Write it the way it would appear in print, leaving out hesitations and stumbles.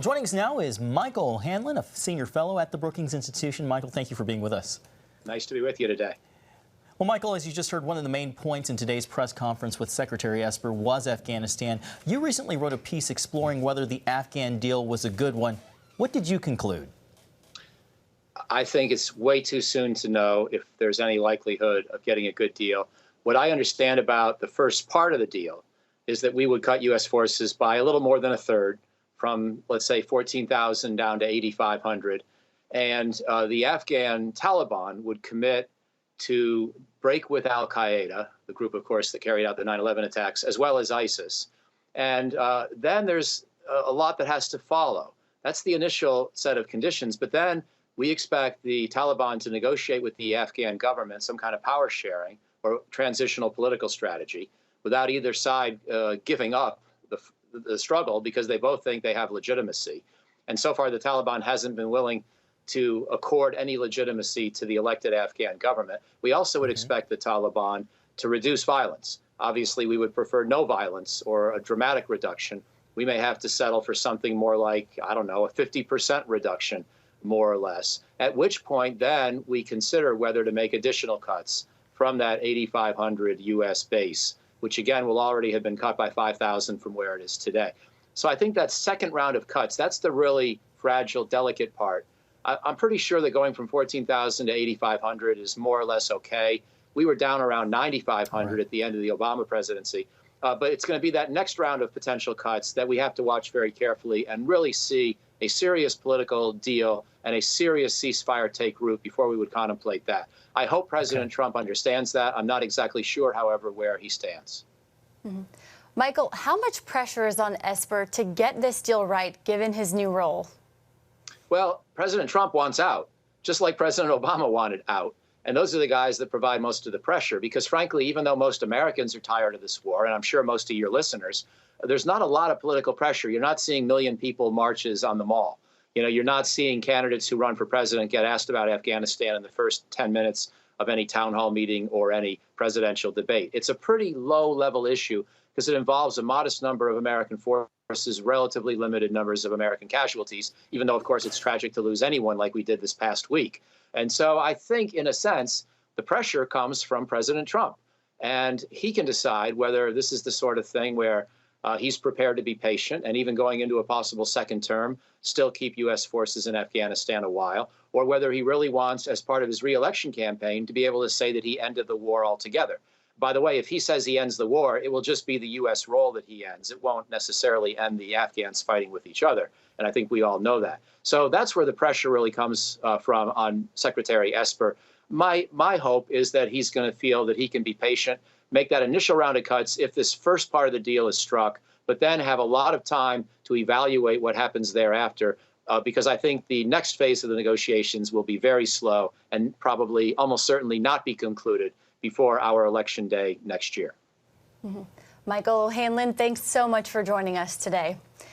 Joining us now is Michael Hanlon, a senior fellow at the Brookings Institution. Michael, thank you for being with us. Nice to be with you today. Well, Michael, as you just heard, one of the main points in today's press conference with Secretary Esper was Afghanistan. You recently wrote a piece exploring whether the Afghan deal was a good one. What did you conclude? I think it's way too soon to know if there's any likelihood of getting a good deal. What I understand about the first part of the deal is that we would cut U.S. forces by a little more than a third, from, let's say, 14,000 down to 8,500. And the Afghan Taliban would commit to break with al-Qaeda, the group, of course, that carried out the 9/11 attacks, as well as ISIS. And then there's a lot that has to follow. That's the initial set of conditions. But then we expect the Taliban to negotiate with the Afghan government some kind of power sharing or transitional political strategy without either side giving up the struggle, because they both think they have legitimacy. And so far, the Taliban hasn't been willing to accord any legitimacy to the elected Afghan government. We also would expect the Taliban to reduce violence. Obviously, we would prefer no violence or a dramatic reduction. We may have to settle for something more like, I don't know, a 50% reduction, more or less, at which point then we consider whether to make additional cuts from that 8,500 U.S. base, which again will already have been cut by 5,000 from where it is today. So I think that second round of cuts, that's the really fragile, delicate part. I'm pretty sure that going from 14,000 to 8,500 is more or less okay. We were down around 9,500 at the end of the Obama presidency. But it's going to be that next round of potential cuts that we have to watch very carefully and really see a serious political deal and a serious ceasefire take root before we would contemplate that. I hope President Trump understands that. I'm not exactly sure, however, where he stands. Michael, how much pressure is on Esper to get this deal right, given his new role? Well, President Trump wants out, just like President Obama wanted out. And those are the guys that provide most of the pressure, because frankly, even though most Americans are tired of this war, and I'm sure most of your listeners, there's not a lot of political pressure. You're not seeing million people marches on the mall. You know, you're not seeing candidates who run for president get asked about Afghanistan in the first 10 minutes of any town hall meeting or any presidential debate. It's a pretty low-level issue because it involves a modest number of American forces, relatively limited numbers of American casualties, even though, of course, it's tragic to lose anyone like we did this past week. And so I think, in a sense, the pressure comes from President Trump. And he can decide whether this is the sort of thing where he's prepared to be patient and even going into a possible second term, still keep U.S. forces in Afghanistan a while, or whether he really wants, as part of his re-election campaign, to be able to say that he ended the war altogether. By the way, if he says he ends the war, it will just be the U.S. role that he ends. It won't necessarily end the Afghans fighting with each other. And I think we all know that. So that's where the pressure really comes from on Secretary Esper. My hope is that he's going to feel that he can be patient, make that initial round of cuts if this first part of the deal is struck, but then have a lot of time to evaluate what happens thereafter, because I think the next phase of the negotiations will be very slow and probably almost certainly not be concluded before our election day next year. Michael Hanlon, thanks so much for joining us today.